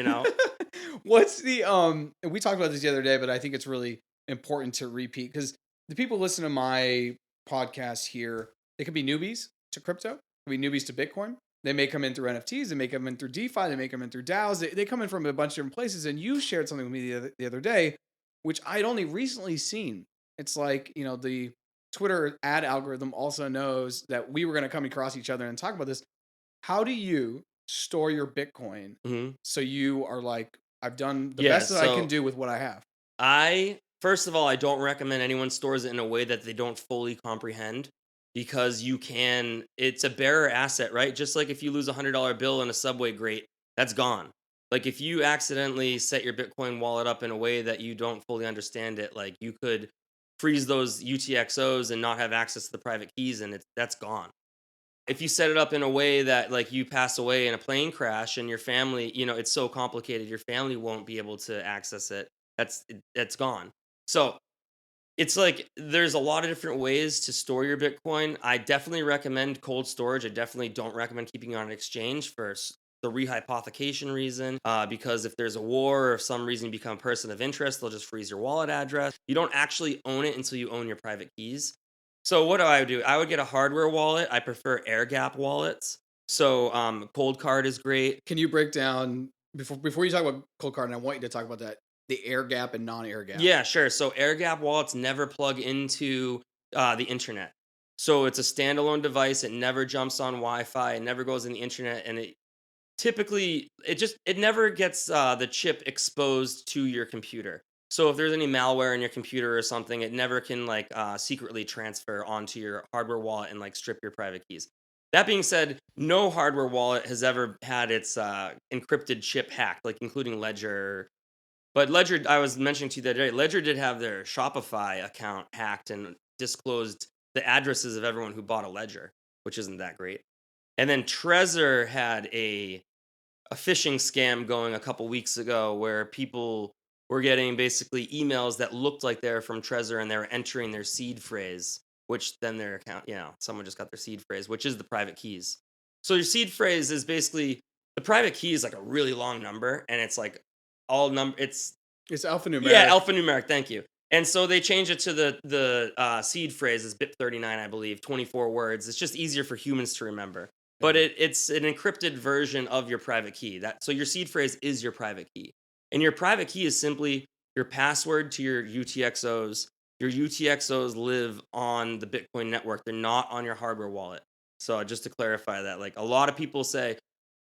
What's the and we talked about this the other day, but I think it's really important to repeat, because the people listen to my podcast here, they could be newbies to crypto, could be newbies to Bitcoin. They may come in through NFTs, they may come in through DeFi, they may come in through DAOs. They come in from a bunch of different places. And you shared something with me the other day, which I'd only recently seen. It's like, the Twitter ad algorithm also knows that we were going to come across each other and talk about this. How do you store your Bitcoin Mhm. so you are like, I've done the Yeah, best that I can so do with what I have? First of all, I don't recommend anyone stores it in a way that they don't fully comprehend, because it's a bearer asset, right? Just like if you lose $100 bill in a subway grate, that's gone. Like, if you accidentally set your Bitcoin wallet up in a way that you don't fully understand it, like, you could freeze those UTXOs and not have access to the private keys, and that's gone. If you set it up in a way that, like, you pass away in a plane crash and your family, it's so complicated, your family won't be able to access it. That's gone. So it's like there's a lot of different ways to store your Bitcoin. I definitely recommend cold storage. I definitely don't recommend keeping it on an exchange for the rehypothecation reason. Because if there's a war, or if some reason you become a person of interest, they'll just freeze your wallet address. You don't actually own it until you own your private keys. So what do? I would get a hardware wallet. I prefer air gap wallets. So Coldcard is great. Can you break down, before you talk about Coldcard, and I want you to talk about that, the air gap and non-air gap? Yeah, sure. So air gap wallets never plug into the internet. So it's a standalone device. It never jumps on Wi-Fi. It never goes in the internet, and it never gets the chip exposed to your computer. So if there's any malware in your computer or something, it never can, like, secretly transfer onto your hardware wallet and, like, strip your private keys. That being said, no hardware wallet has ever had its encrypted chip hacked, like, including Ledger. But Ledger, I was mentioning to you the other day, Ledger did have their Shopify account hacked and disclosed the addresses of everyone who bought a Ledger, which isn't that great. And then Trezor had a phishing scam going a couple weeks ago, where people were getting basically emails that looked like they were from Trezor, and they were entering their seed phrase, which then their account, someone just got their seed phrase, which is the private keys. So your seed phrase is basically, the private key is like a really long number, and it's like it's It's Yeah, alphanumeric. alphanumeric. Thank you. And so they changed it to the seed phrase is BIP 39, I believe, 24 words. It's just easier for humans to remember. But Yeah. it's an encrypted version of your private key. That so your seed phrase is your private key, and your private key is simply your password to your UTXOs. Your UTXOs live on the Bitcoin network. They're not on your hardware wallet. So just to clarify that, like a lot of people say,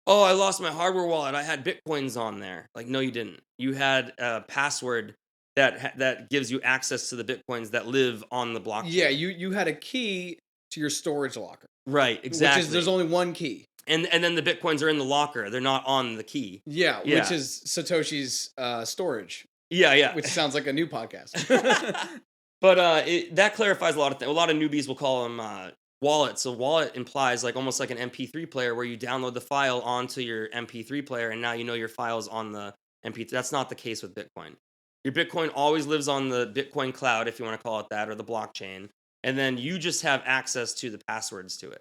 "Oh, I lost my hardware wallet. I had Bitcoins on there." Like, no, you didn't. You had a password that gives you access to the Bitcoins that live on the Yeah, blockchain. you had a key to your storage locker, Right, which is there's exactly. only one key. And then the Bitcoins are in the locker. They're not on the key. Yeah, which Yeah. is Satoshi's storage, Yeah, yeah. which sounds like a new podcast. But that clarifies a lot of things. A lot of newbies will call them wallets. So wallet implies like almost like an MP3 player where you download the file onto your MP3 player, and now you know your file's on the MP3. That's not the case with Bitcoin. Your Bitcoin always lives on the Bitcoin cloud, if you want to call it that, or the blockchain, and then you just have access to the passwords to it.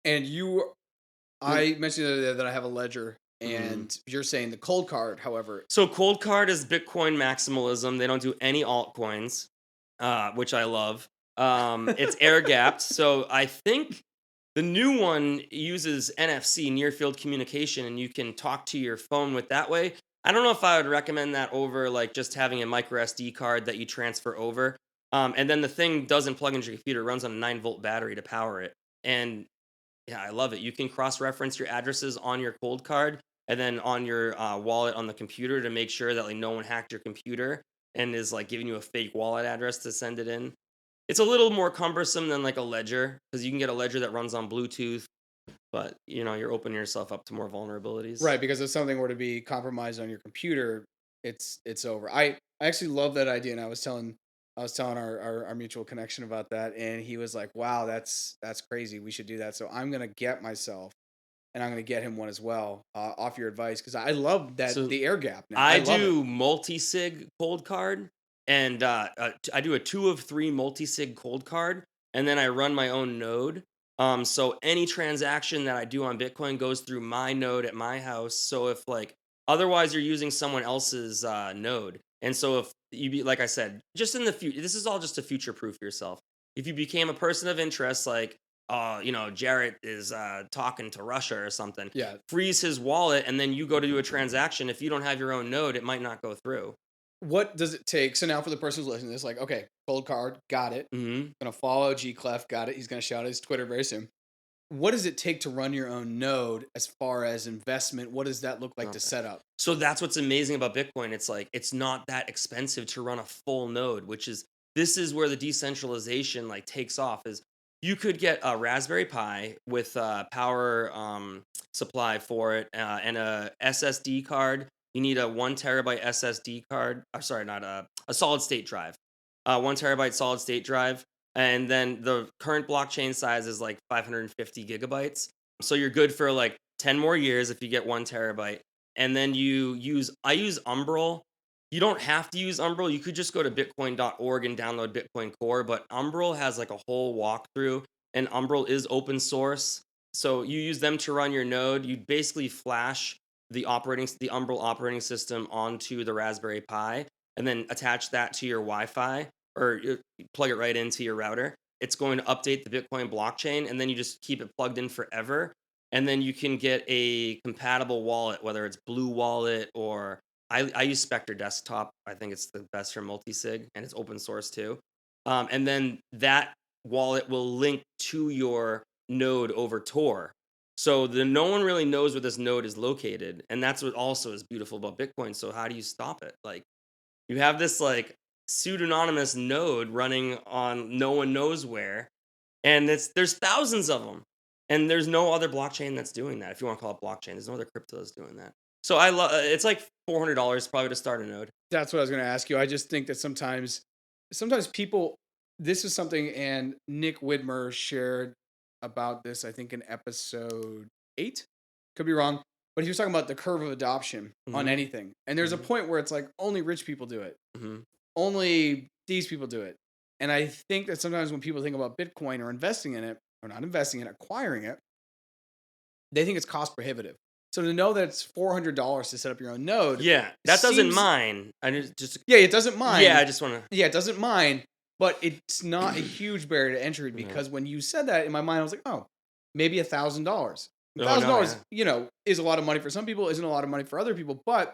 And you, When, I mentioned the other day that I have a ledger, Mhm. and you're saying the cold card, however, So Coldcard is Bitcoin maximalism. They don't do any altcoins, which I love. It's air gapped, so I think the new one uses NFC, near field communication, and you can talk to your phone with that way. I don't know if I would recommend that over like just having a micro SD card that you transfer over. And then the thing doesn't plug into your computer; it runs on a 9-volt battery to power it. And yeah, I love it. You can cross-reference your addresses on your cold card and then on your wallet on the computer to make sure that like no one hacked your computer and is like giving you a fake wallet address to send it in. It's a little more cumbersome than like a ledger because you can get a ledger that runs on Bluetooth, but you know you're opening yourself up to more vulnerabilities. right? Because if something were to be compromised on your computer, it's over. I actually love that idea, and I was telling our mutual connection about that, and he was like, "Wow, that's crazy. We should do that." So I'm gonna get myself, and I'm gonna get him one as well, off your advice, because I love that So the air gap now. I I love it. do multi-sig cold card, and I do a 2 of 3 multi-sig cold card, and then I run my own node. So any transaction that I do on Bitcoin goes through my node at my house. So if like otherwise you're using someone else's node, and so if you be like I said, just in the future, this is all just to future proof yourself. If you became a person of interest, like Jarrett is talking to Russia or something, Yeah. freeze his wallet, and then you go to do a transaction. If you don't have your own node, it might not go through. What does it take? So now for the person who's listening to this, like, okay, cold card, got it. Hmm. Gonna follow G Clef, got it. He's gonna shout at his Twitter very soon. What does it take to run your own node as far as investment? What does that look like to Okay. set up? So that's what's amazing about Bitcoin. It's like it's not that expensive to run a full node, which is this is where the decentralization like takes off. Is you could get a Raspberry Pi with power supply for it and a SSD card. You need a 1 terabyte SSD card. Sorry, not a solid state drive. 1 terabyte solid state drive, and then the current blockchain size is like 550 gigabytes. So you're good for like 10 more years if you get 1 terabyte. And then I use Umbrel. You don't have to use Umbrel. You could just go to bitcoin.org and download Bitcoin Core, but Umbrel has like a whole walkthrough, and Umbrel is open source. So you use them to run your node. You basically flash the Umbrel operating system onto the Raspberry Pi and then attach that to your Wi-Fi or plug it right into your router. It's going to update the Bitcoin blockchain, and then you just keep it plugged in forever. And then you can get a compatible wallet, whether it's Blue Wallet or I use Spectre Desktop. I think it's the best for multi-sig, and it's open source too. And then that wallet will link to your node over Tor. So no one really knows where this node is located, and that's what also is beautiful about Bitcoin. So how do you stop it? Like you have this like pseudonymous node running on no one knows where, and there's thousands of them, and there's no other blockchain that's doing that. If you want to call it blockchain, there's no other crypto that's doing that. So I love. It's like $400 probably to start a node. That's what I was gonna ask you. I just think that sometimes people, this is something, and Nick Widmer shared about this, I think in episode 8. Could be wrong, but he was talking about the curve of adoption on Hmm. anything. And there's a Hmm. point where it's like only rich people do it. Hmm. Only these people do it. And I think that sometimes when people think about Bitcoin or investing in it, or not investing in it, acquiring it, they think it's cost prohibitive. So to know that it's $400 to set up your own node. Yeah, that doesn't seems- mine. I just Yeah, it doesn't mind. Yeah, I just want to. Yeah, it doesn't mind, but it's not a huge barrier to entry because when you said that in my mind, I was like, oh, maybe $1,000. $1,000, is a lot of money for some people, isn't a lot of money for other people, but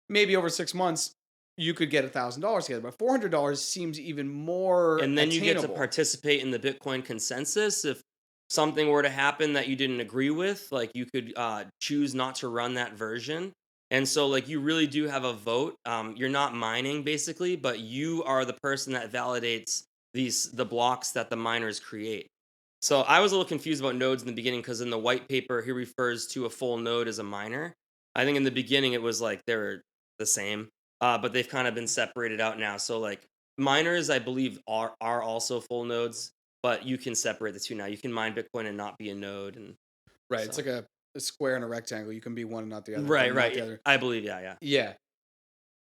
maybe over 6 months you could get $1,000 together. But $400 seems even more. And then attainable. you get to participate in the Bitcoin consensus. If something were to happen that you didn't agree with, like you could choose not to run that version. And so like you really do have a vote. You're not mining basically, but you are the person that validates the blocks that the miners create. So I was a little confused about nodes in the beginning because in the white paper he refers to a full node as a miner. I think in the beginning it was like they were the same, but they've kind of been separated out now. So like miners, I believe, are also full nodes, but you can separate the two now. You can mine Bitcoin and not be a node, and Right, it's like a square and a rectangle. You can be one and not the other. right. The other. I believe, yeah. Yeah.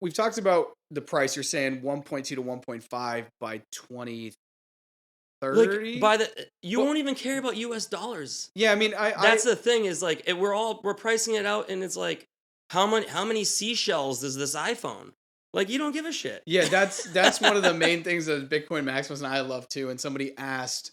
We've talked about the price. You're saying 1.2 to 1.5 by 2030. Like you won't even care about US dollars. Yeah, I mean, that's the thing is like we're pricing it out, and it's like how many seashells does this iPhone? Like you don't give a shit. Yeah, that's one of the main things that Bitcoin Maximalist and I love too. And somebody asked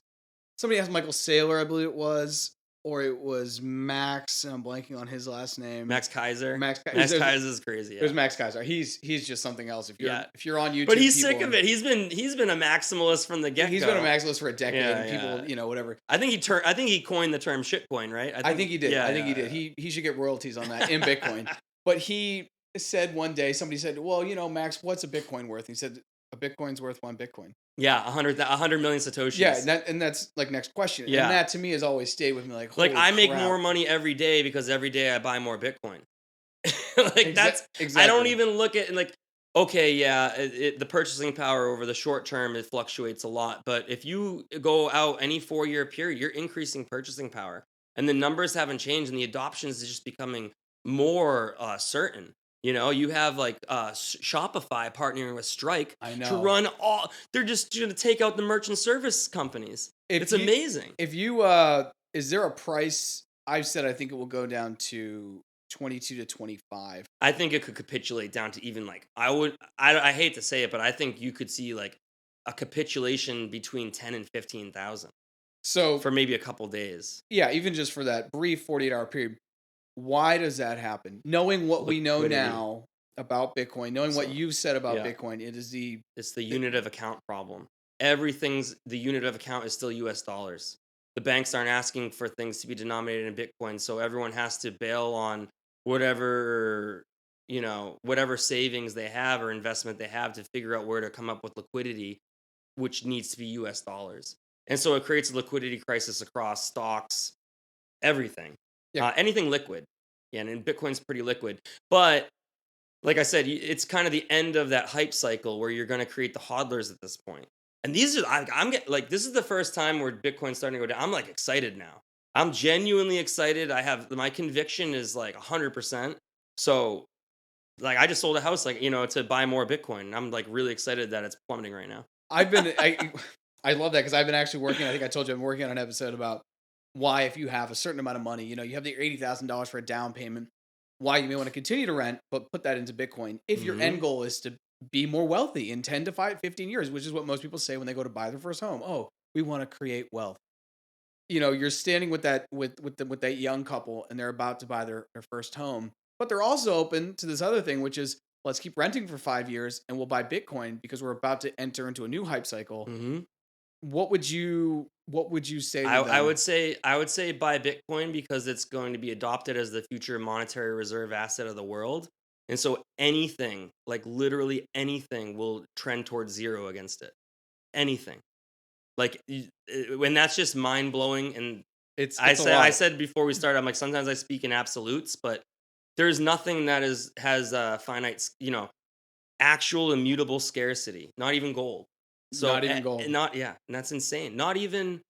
Michael Saylor, I believe it was, or it was Max. And I'm blanking on his last name. Max Kaiser. Max Kaiser is crazy. Yeah. There's Max Kaiser. He's just something else. If you're on YouTube, but he's sick of it. He's been a maximalist from the get go. He's been a maximalist for a decade. And people, whatever. I think he coined the term shitcoin, right? I think he did. I think he did. He should get royalties on that in Bitcoin. But he said one day, somebody said, well, Max, what's a Bitcoin worth? He said, a Bitcoin's worth 1 Bitcoin. Yeah, 100 million Satoshis. Yeah, and that's like next question. Yeah. And that to me has always stayed with me. Like I make more money every day because every day I buy more Bitcoin. That's exactly. I don't even look at like, okay, yeah, the purchasing power over the short term, it fluctuates a lot. But if you go out any 4-year period, you're increasing purchasing power. And the numbers haven't changed and the adoption is just becoming more certain. You have like Shopify partnering with Strike to run all. They're just going to take out the merchant service companies. It's amazing. If you is there a price? I've said I think it will go down to 22 to 25. I think it could capitulate down to even like I hate to say it, but I think you could see like a capitulation between 10 and 15,000. So for maybe a couple days. Yeah, even just for that brief 48-hour period. Why does that happen? Knowing what we know now about Bitcoin, knowing what you've said about Bitcoin, it's the unit of account problem. The unit of account is still US dollars. The banks aren't asking for things to be denominated in Bitcoin, so everyone has to bail on whatever savings they have or investment they have to figure out where to come up with liquidity, which needs to be US dollars. And so it creates a liquidity crisis across stocks, everything. Yeah. Anything liquid. Yeah, and Bitcoin's pretty liquid. But like I said, it's kind of the end of that hype cycle where you're going to create the hodlers at this point. And these are I'm getting like this is the first time where Bitcoin's starting to go down. I'm like excited now. I'm genuinely excited. My conviction is like 100%. So like I just sold a house to buy more Bitcoin. And I'm like really excited that it's plummeting right now. I love that because I've been actually working. I think I told you I'm working on an episode about why, if you have a certain amount of money, you have the $80,000 for a down payment, why you may want to continue to rent, but put that into Bitcoin. If your end goal is to be more wealthy in 10 to 15 years, which is what most people say when they go to buy their first home. Oh, we want to create wealth. You're standing with that young couple and they're about to buy their first home, but they're also open to this other thing, which is let's keep renting for 5 years and we'll buy Bitcoin because we're about to enter into a new hype cycle. Mm-hmm. What would you say to them? I would say buy Bitcoin because it's going to be adopted as the future monetary reserve asset of the world. And so anything, like literally anything, will trend towards zero against it. Anything. Like when that's just mind blowing. And I said before we started, I'm like, sometimes I speak in absolutes, but there's nothing that has finite, actual immutable scarcity, not even gold. So not even gold. And that's insane. Not even,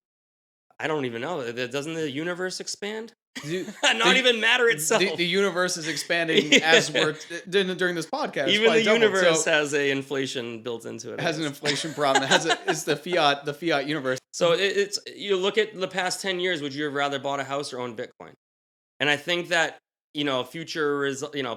I don't even know. Doesn't the universe expand? Not even matter itself. The universe is expanding as we're during this podcast. Even the universe has a inflation built into it. It has an inflation problem. It's the fiat universe. So it's you look at the past 10 years. Would you have rather bought a house or owned Bitcoin? And I think that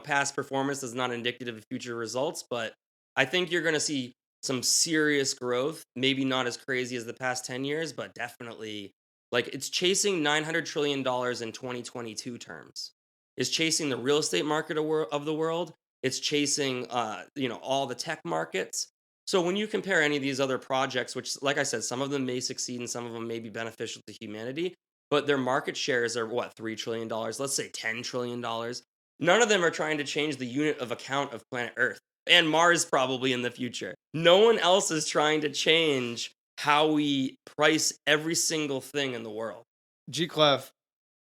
past performance is not indicative of future results, but I think you're going to see some serious growth, maybe not as crazy as the past 10 years, but definitely like it's chasing $900 trillion in 2022 terms. It's chasing the real estate market of the world. It's chasing, all the tech markets. So when you compare any of these other projects, which, like I said, some of them may succeed and some of them may be beneficial to humanity, but their market shares are what, $3 trillion? Let's say $10 trillion. None of them are trying to change the unit of account of planet Earth and Mars probably in the future. No one else is trying to change how we price every single thing in the world. G Clef,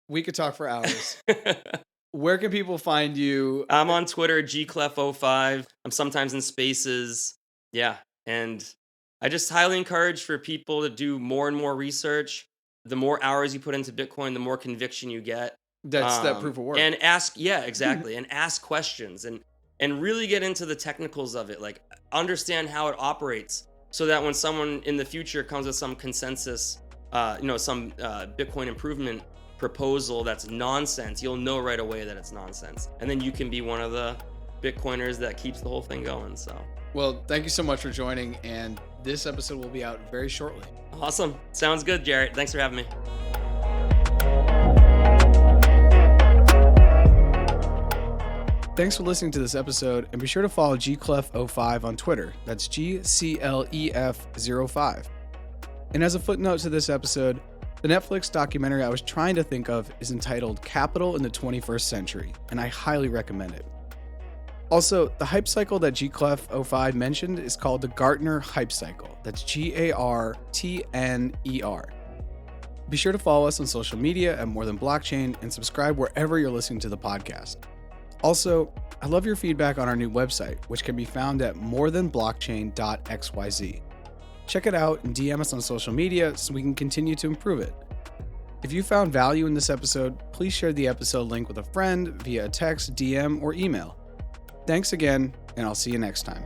we could talk for hours. Where can people find you? I'm on Twitter, gclef05. I'm sometimes in spaces. Yeah. And I just highly encourage for people to do more and more research. The more hours you put into Bitcoin, the more conviction you get. That's that proof of work. And exactly. And ask questions and really get into the technicals of it. Like understand how it operates so that when someone in the future comes with some consensus, some Bitcoin improvement proposal that's nonsense, you'll know right away that it's nonsense. And then you can be one of the Bitcoiners that keeps the whole thing going. So, well, thank you so much for joining. And this episode will be out very shortly. Awesome. Sounds good, Jarrett. Thanks for having me. Thanks for listening to this episode, and be sure to follow gclef05 on Twitter. That's GCLEF05. And as a footnote to this episode, the Netflix documentary I was trying to think of is entitled Capital in the 21st Century, and I highly recommend it. Also, the hype cycle that gclef05 mentioned is called the Gartner Hype Cycle. That's GARTNER. Be sure to follow us on social media at More Than Blockchain and subscribe wherever you're listening to the podcast. Also, I love your feedback on our new website, which can be found at morethanblockchain.xyz. Check it out and DM us on social media so we can continue to improve it. If you found value in this episode, please share the episode link with a friend via a text, DM, or email. Thanks again, and I'll see you next time.